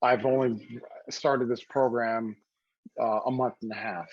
I've only started this program a month and a half.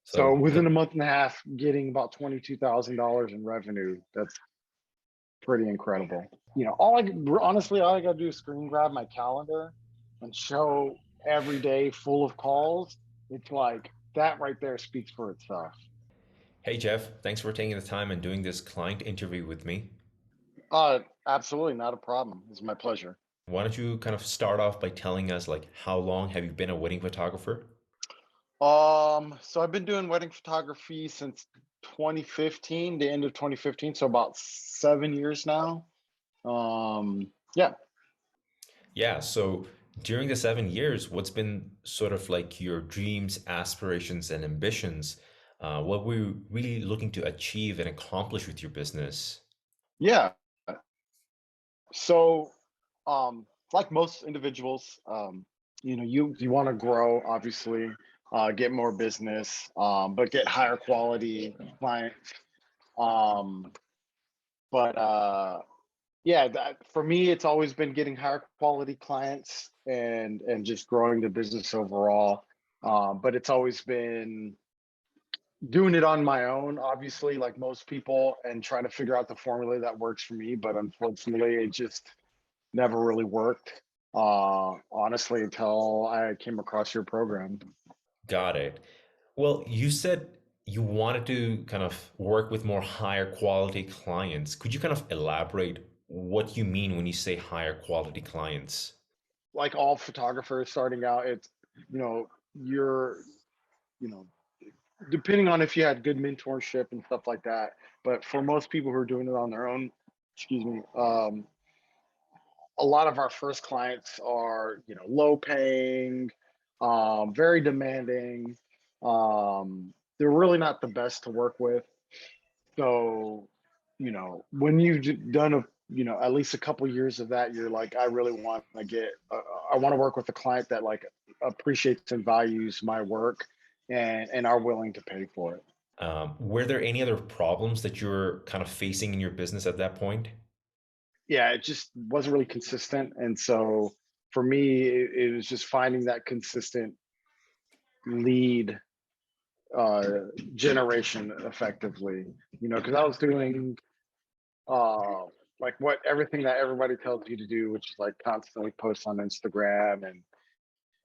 So So within a the month and a half, getting about $22,000 in revenue, that's pretty incredible. All I gotta do is screen grab my calendar and show every day full of calls. It's like that right there speaks for itself. Hey Jeff, thanks for taking the time and doing this client interview with me. Absolutely not a problem. It's my pleasure. Why don't you kind of start off by telling us like how long have you been a wedding photographer? So I've been doing wedding photography since 2015, the end of 2015, so about 7 years now. Yeah. Yeah, so during the 7 years, what's been sort of like your dreams, aspirations, and ambitions? What were you really looking to achieve and accomplish with your business? Yeah. So, like most individuals, you want to grow, obviously, get more business, but get higher quality clients. Um, but yeah, for me, it's always been getting higher quality clients and just growing the business overall. But it's always been doing it on my own, obviously, like most people, and trying to figure out the formula that works for me. But unfortunately, it just never really worked, honestly, until I came across your program. Got it. Well, you said you wanted to kind of work with more higher quality clients. Could you kind of elaborate what you mean when you say higher quality clients? Like all photographers starting out, it's, you know, you're, you know, depending on if you had good mentorship and stuff like that. But for most people who are doing it on their own, excuse me, a lot of our first clients are, low paying, very demanding. They're really not the best to work with. So, when you've done at least a couple years of that, you're like, I really want to I want to work with a client that like appreciates and values my work and are willing to pay for it. Were there any other problems that you're kind of facing in your business at that point? Yeah, it just wasn't really consistent. And so for me, it was just finding that consistent lead uh, generation effectively, because I was doing uh like what everything that everybody tells you to do, which is like constantly post on Instagram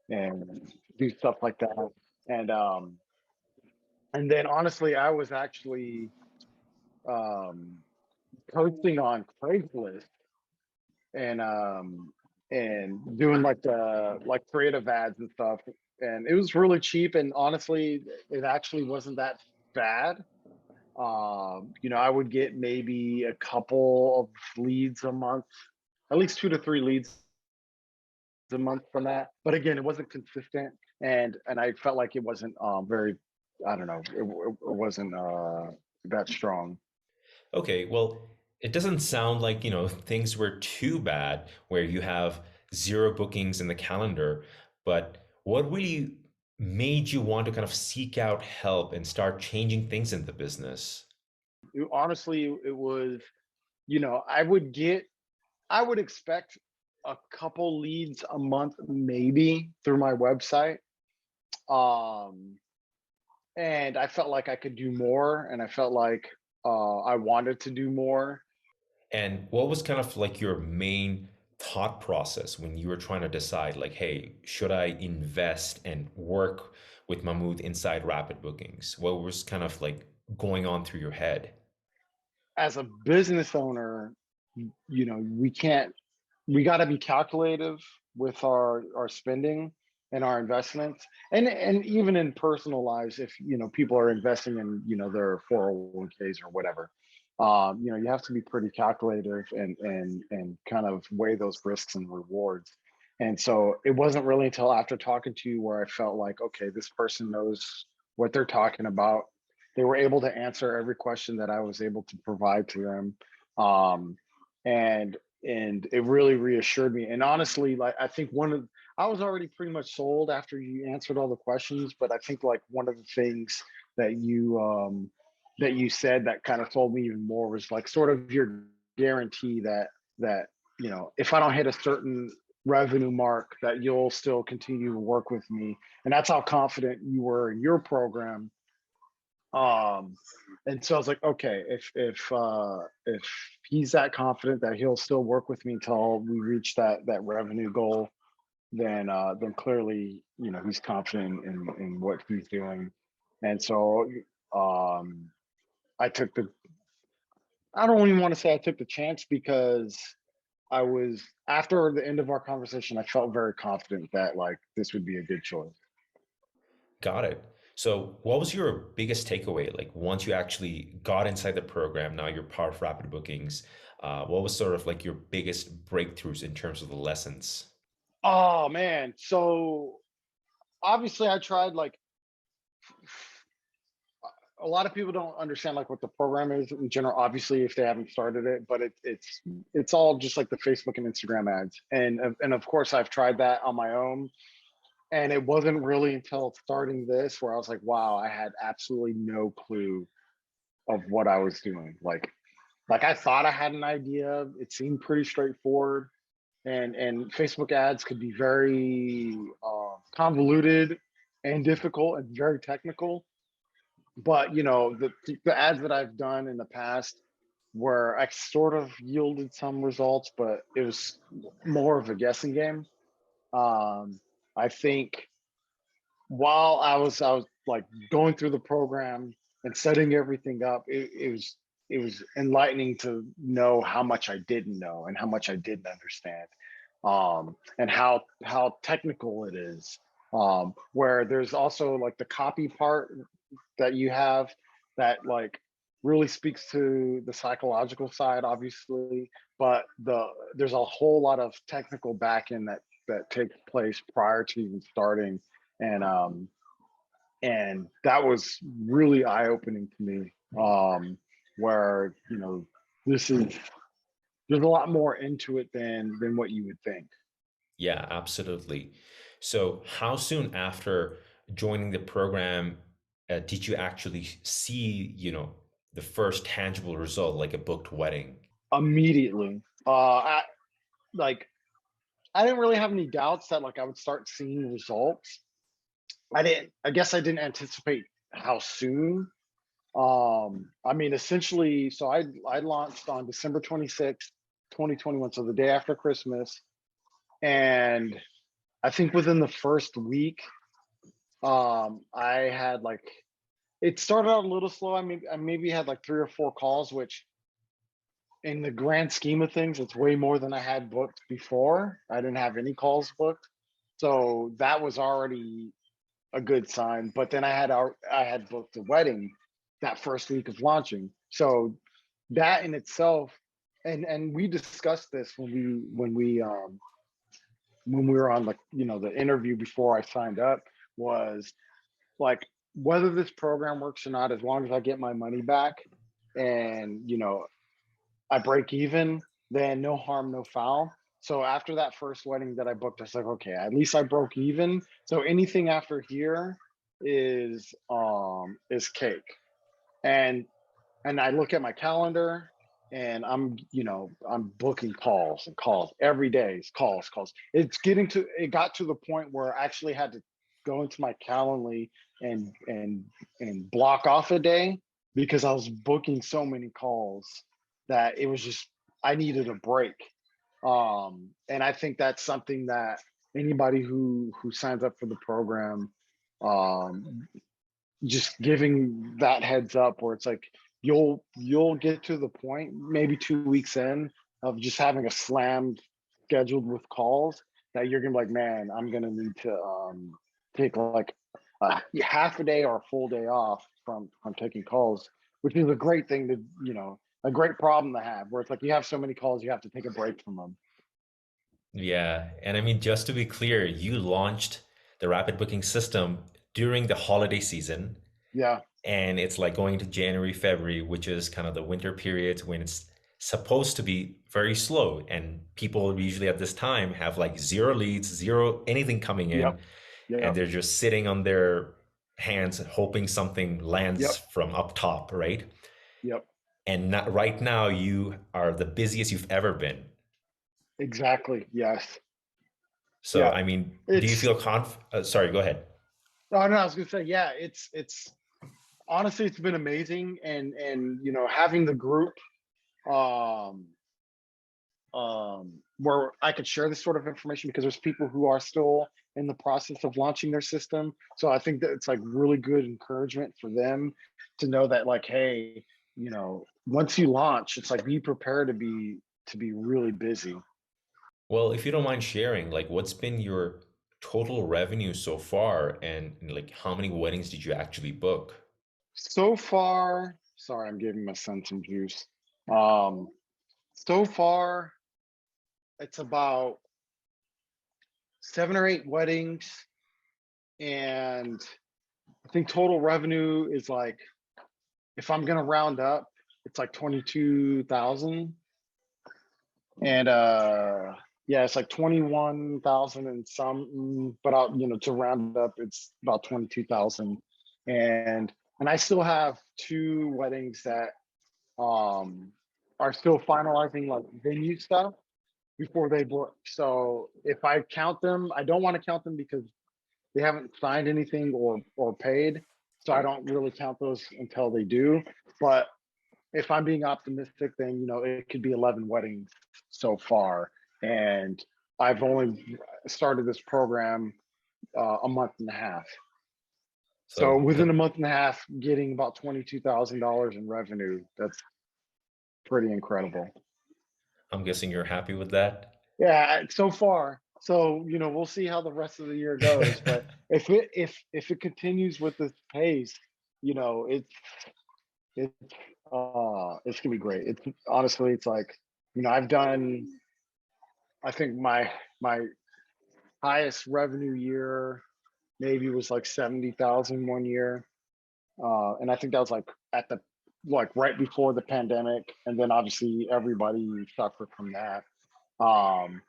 and do stuff like that. And then honestly, I was actually um posting on Craigslist and doing like the like creative ads and stuff. And it was really cheap, and honestly, it actually wasn't that bad. I would get maybe a couple of leads a month, at least 2 to 3 leads a month from that. But again, it wasn't consistent, and I felt like it wasn't very. I don't know. It wasn't that strong. Okay, well, it doesn't sound like, things were too bad where you have zero bookings in the calendar, but what really made you want to kind of seek out help and start changing things in the business? Honestly, it was. I would expect a couple leads a month, maybe through my website. Um, and I felt like I could do more, and I felt like I wanted to do more. And what was kind of like your main thought process when you were trying to decide, like, hey, should I invest and work with Mahmood inside Rapid Bookings? What was kind of like going on through your head? As a business owner, we can't. We got to be calculative with our spending and our investments, and even in personal lives, if people are investing in their 401ks or whatever. You have to be pretty calculative and kind of weigh those risks and rewards. And so it wasn't really until after talking to you where I felt like, okay, this person knows what they're talking about. They were able to answer every question that I was able to provide to them. Um, and and it really reassured me. And honestly, like I think I was already pretty much sold after you answered all the questions, but I think like one of the things that you said that kind of sold me even more was like sort of your guarantee that if I don't hit a certain revenue mark that you'll still continue to work with me. And that's how confident you were in your program. Um, and so I was like, okay, if he's that confident that he'll still work with me until we reach that revenue goal, then clearly, he's confident in what he's doing. And so um I took the I don't even want to say I took the chance, because I was after the end of our conversation, I felt very confident that like this would be a good choice. Got it. So, what was your biggest takeaway? Like, once you actually got inside the program, now you're part of Rapid Bookings. What was sort of like your biggest breakthroughs in terms of the lessons? Oh man. So obviously I tried like a lot of people don't understand like what the program is in general, obviously, if they haven't started it, but it's all just like the Facebook and Instagram ads. And of course I've tried that on my own. And it wasn't really until starting this where I was like, wow, I had absolutely no clue of what I was doing. Like I thought I had an idea. It seemed pretty straightforward. And Facebook ads could be very convoluted and difficult and very technical. But the ads that I've done in the past where I sort of yielded some results, but it was more of a guessing game. I think while I was like going through the program and setting everything up, it was enlightening to know how much I didn't know and how much I didn't understand, and how technical it is. Where there's also like the copy part that you have that like really speaks to the psychological side, obviously, but there's a whole lot of technical back end that takes place prior to even starting. And um and that was really eye-opening to me, where this is there's a lot more into it than what you would think. Yeah, absolutely. So, how soon after joining the program did you actually see, the first tangible result, like a booked wedding? Immediately, like I didn't really have any doubts that like I would start seeing results. I guess I didn't anticipate how soon. I mean, essentially, so I launched on December 26th, 2021, so the day after Christmas. And I think within the first week, I had like it started out a little slow. I maybe had like 3 or 4 calls, which in the grand scheme of things, it's way more than I had booked before. I didn't have any calls booked. So that was already a good sign. But then I had booked a wedding that first week of launching. So that in itself, and we discussed this when we were on like the interview before I signed up, was like, whether this program works or not, as long as I get my money back and I break even, then no harm, no foul. So after that first wedding that I booked, I was like, okay, at least I broke even. So anything after here is cake. And and I look at my calendar, and I'm booking calls and calls every day. It's calls. It got to the point where I actually had to go into my Calendly and block off a day, because I was booking so many calls that it was just I needed a break. And I think that's something that anybody who signs up for the program, um, just giving that heads up, where it's like you'll get to the point maybe 2 weeks in of just having a slammed scheduled with calls, that you're gonna be like, man, I'm gonna need to take like half a day or a full day off from taking calls, which is a great thing to a great problem to have, where it's like you have so many calls you have to take a break from them. Yeah. And I mean, just to be clear, you launched the rapid booking system during the holiday season. Yeah. And it's like going to January, February, which is kind of the winter periods when it's supposed to be very slow. And people usually at this time have like zero leads, zero anything coming in, Yep. and Yep. they're just sitting on their hands hoping something lands Yep. from up top, right? Yep. And not, right now, you are the busiest you've ever been. Exactly. Yes. So, Yeah. I mean, do you It's feel sorry, go ahead. oh no, I was gonna say, yeah, it's honestly it's been amazing, and having the group um where I could share this sort of information because there's people who are still in the process of launching their system. So I think that it's like really good encouragement for them to know that like, hey, once you launch, it's like be prepared to be really busy. Well, if you don't mind sharing, like what's been your total revenue so far and like how many weddings did you actually book? So far, sorry, I'm giving my son some juice. Um, so far, it's about 7 or 8 weddings, and I think total revenue is like, if I'm gonna round up, it's like 22,000. And yeah, it's like 21,000 and some, but I'll, to round up, it's about 22,000. And I still have two weddings that um are still finalizing like venue stuff before they book. So if I count them, I don't want to count them because they haven't signed anything or paid. So I don't really count those until they do. But if I'm being optimistic, then it could be 11 weddings so far, and I've only started this program a month and a half. So So within a the, month and a half, getting about $22,000 in revenue—that's pretty incredible. I'm guessing you're happy with that. Yeah, so far. So we'll see how the rest of the year goes. But if it continues with this pace, you know, it's it's gonna be great. It's honestly, it's like I've done. I think my highest revenue year maybe was like 70,000 one year, and I think that was like at the like right before the pandemic, and then obviously everybody suffered from that. Um,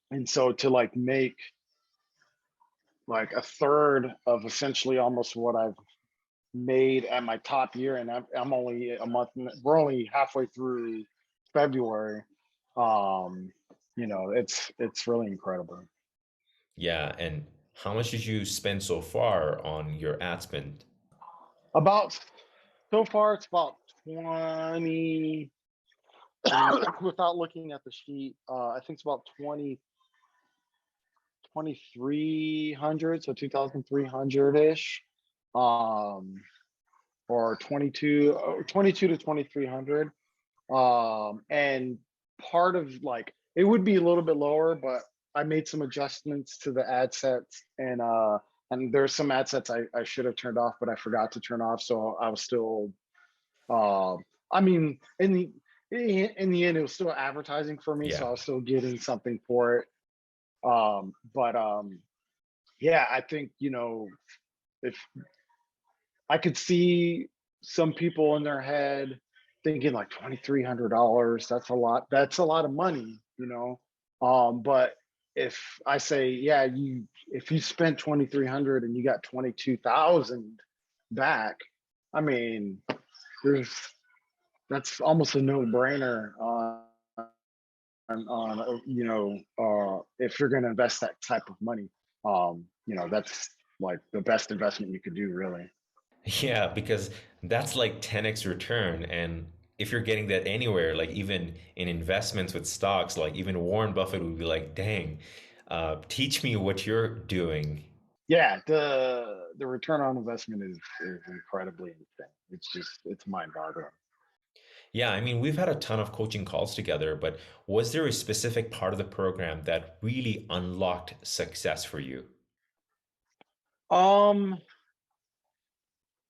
and so to like make like a third of essentially almost what I've made at my top year, and I'm only a month. We're only halfway through February. Um, it's really incredible. Yeah, and how much did you spend so far on your ad spend? About so far, it's about 20. Without looking at the sheet, I think it's about 2,300, so 2,300 ish, um, or 22 to 2,300. And part of like it would be a little bit lower, but I made some adjustments to the ad sets, and there's some ad sets I should have turned off, but I forgot to turn off, so I was still uh, I mean, in the end, it was still advertising for me, so Yeah. I was still getting something for it. But yeah, I think if I could see some people in their head thinking like $2,300, that's a lot. That's a lot of money. But if I say, yeah, if you spent 2,300 and you got 22,000 back, I mean, there's that's almost a no-brainer on if you're going to invest that type of money. That's like the best investment you could do, really. Yeah, because that's like 10x return. And if you're getting that anywhere, like even in investments with stocks, like even Warren Buffett would be like, dang, teach me what you're doing. Yeah, the return on investment is incredibly insane. It's mind-boggling. Yeah, I mean, we've had a ton of coaching calls together, but was there a specific part of the program that really unlocked success for you? Um,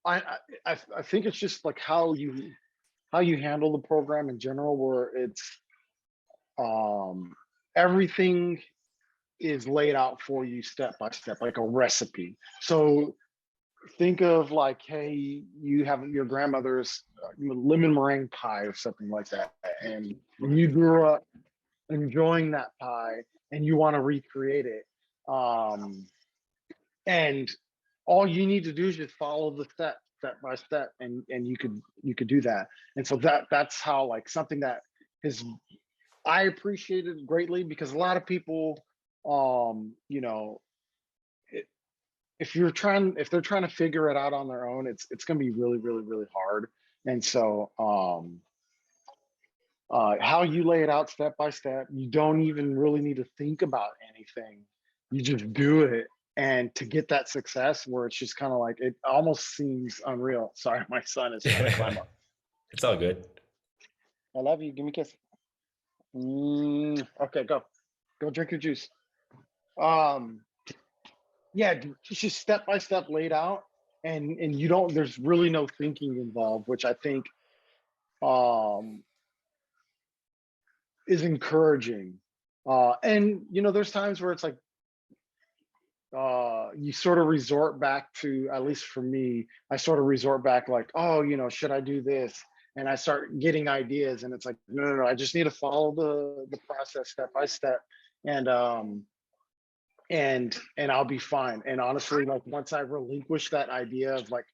I think it's just like how you handle the program in general, where it's um everything is laid out for you step by step, like a recipe. So think of like, hey, you have your grandmother's lemon meringue pie or something like that, and you grew up enjoying that pie, and you want to recreate it. Um, and all you need to do is just follow the step by step, and you could do that. And so that's how like something that is I appreciated greatly, because a lot of people you know, it, if they're trying to figure it out on their own, it's going to be really, really, really hard. And so, how you lay it out step by step, you don't even really need to think about anything. You just do it. And to get that success where it's just kind of like, it almost seems unreal. Sorry, my son is trying to climb up. It's all good. I love you. Give me a kiss. Okay, go. Go drink your juice. Um, yeah, it's just step by step laid out. And you don't, there's really no thinking involved, which I think um is encouraging. And there's times where it's like you sort of resort back to, at least for me, I sort of resort back like, oh, should I do this? And I start getting ideas, and it's like, no, no, no, I just need to follow the process step by step, and and I'll be fine. And honestly, like once I relinquish that idea of like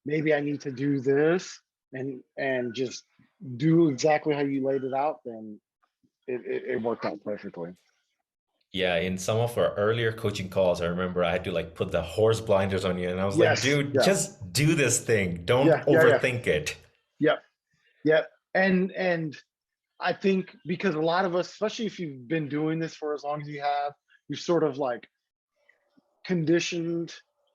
maybe I need to do this and just do exactly how you laid it out, then it worked out perfectly. Yeah, in some of our earlier coaching calls, I remember I had to like put the horse blinders on you, and I was like, Yes, dude, yeah, just do this thing. Don't yeah, yeah, yeah, overthink it. yep, yep. And I think because a lot of us, especially if you've been doing this for as long as you have, you're sort of like conditioned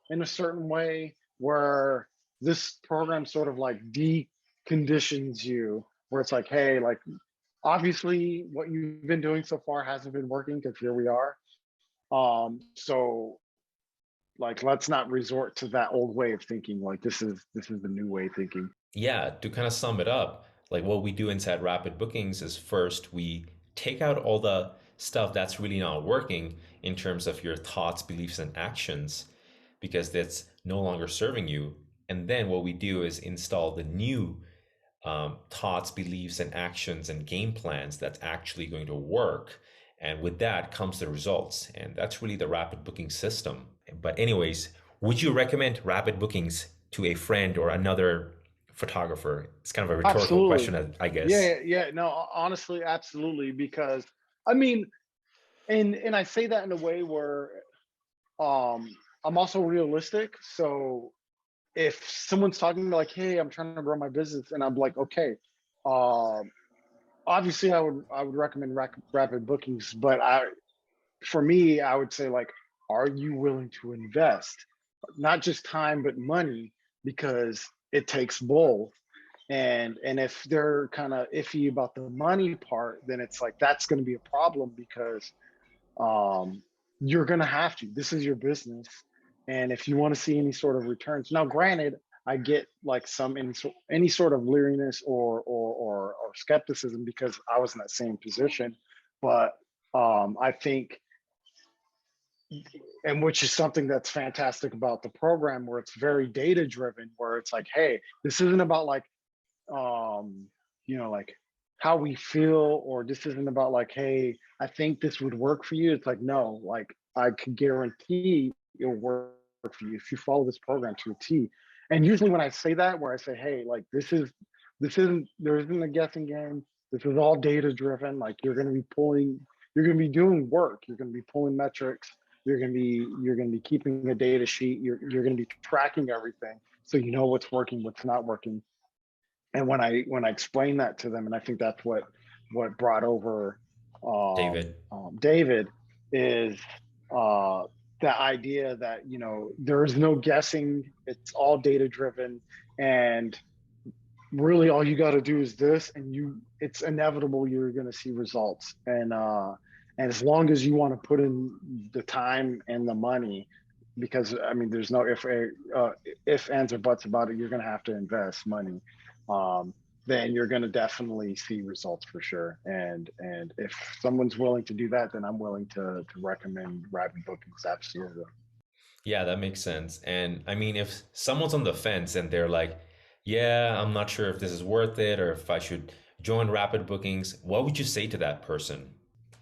in a certain way where this program sort of like deconditions you, where it's like, hey, like obviously what you've been doing so far hasn't been working because here we are. So like let's not resort to that old way of thinking. Like this is the new way of thinking. Yeah, to kind of sum it up, like what we do inside Rapid Bookings is first we take out all the stuff that's really not working in terms of your thoughts, beliefs, and actions because that's no longer serving you. And then what we do is install the new thoughts, beliefs, and actions and game plans that's actually going to work. And with that comes the results. And that's really the rapid booking system. But, anyways, would you recommend rapid bookings to a friend or another photographer? It's kind of a rhetorical Absolutely. question, I Yeah, guess. yeah, yeah. No, honestly, absolutely. Because I mean, and I say that in a way where um I'm also realistic. So if someone's talking to me like, hey, I'm trying to grow my business, and I'm like, okay, um, obviously I would recommend rapid bookings, but for me, I would say like, are you willing to invest not just time but money because it takes both. And if they're kind of iffy about the money part, then it's like that's going to be a problem because um, you're going to have to. This is your business, and if you want to see any sort of returns, now granted, I get like any sort of leeriness or skepticism because I was in that same position, but I think, and which is something that's fantastic about the program, where it's very data driven, where it's like, hey, this isn't about like like how we feel, or this isn't about like, hey, I think this would work for you. It's like, no, like I can guarantee it'll work for you if you follow this program to a T. And usually when I say that, where I say, hey, like there isn't a guessing game. This is all data driven. Like you're going to be doing work. You're going to be pulling metrics. You're going to be keeping a data sheet. You're going to be tracking everything, so you know what's working, what's not working. And when I explained that to them, and I think that's what brought over David. David, is uh, the idea that there is no guessing, it's all data driven, and really all you got to do is this, and it's inevitable you're going to see results. And as long as you want to put in the time and the money, because I mean there's no if ands or buts about it, you're going to have to invest money. um, then you're going to definitely see results for sure. And if someone's willing to do that, then I'm willing to recommend rapid bookings. Absolutely. Yeah, that makes sense. And I mean, if someone's on the fence and they're like, yeah, I'm not sure if this is worth it or if I should join rapid bookings, what would you say to that person?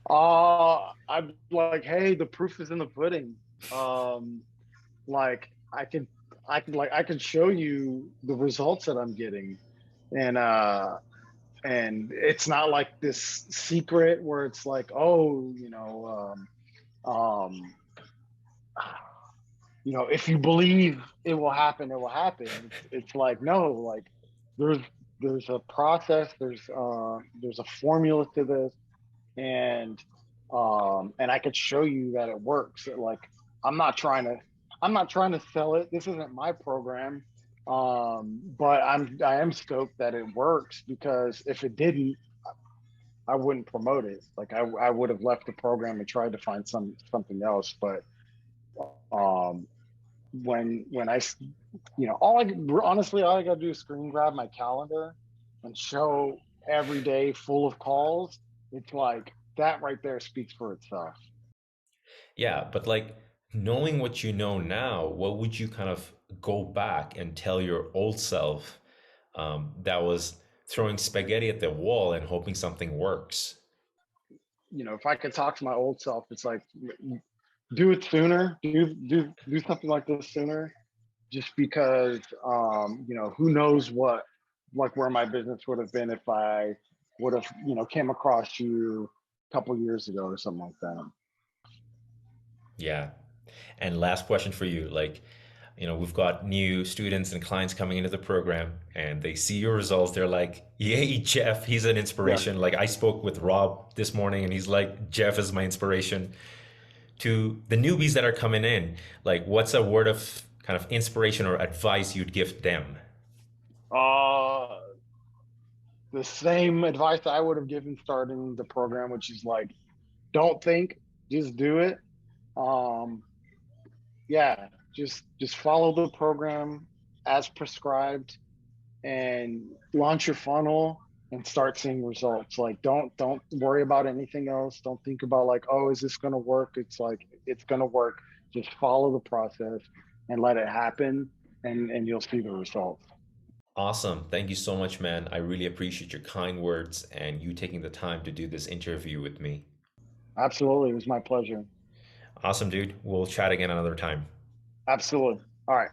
I'm like, hey, the proof is in the pudding. um like I can show you the results that I'm getting. And uh and it's not like this secret where it's like, oh, Um, if you believe it will happen, it will happen. It's like no, like there's there's a process, there's a formula to this, and and I could show you that it works. Like I'm not trying to I'm not trying to sell it. This isn't my program. But I am stoked that it works because if it didn't, I wouldn't promote it. Like I would have left the program and tried to find something else. But um, when honestly, all I gotta do is screen grab my calendar and show every day full of calls. It's like that right there speaks for itself. Yeah, but like knowing what you know now, what would you kind of go back and tell your old self that was throwing spaghetti at the wall and hoping something works? If I could talk to my old self, it's like do it sooner, do something like this sooner, just because who knows what like where my business would have been if I would have came across you a couple years ago or something like that. Yeah. And last question for you, like, we've got new students and clients coming into the program and they see your results. They're like, yay, Jeff, he's an Yeah. inspiration. Like I spoke with Rob this morning and he's like, Jeff is my inspiration. To the newbies that are coming in, like what's a word of kind of inspiration or advice you'd give them? uh the same advice I would have given starting the program, which is like don't think, just do it. um yeah, just follow the program as prescribed and launch your funnel and start seeing results. Like don't worry about anything else. Don't think about like, oh, is this gonna work? It's like it's gonna work. Just follow the process and let it happen, and you'll see the results. Awesome. Thank you so much, man. I really appreciate your kind words and you taking the time to do this interview with me. Absolutely, it was my pleasure. Awesome, dude. We'll chat again another time. Absolutely. All right.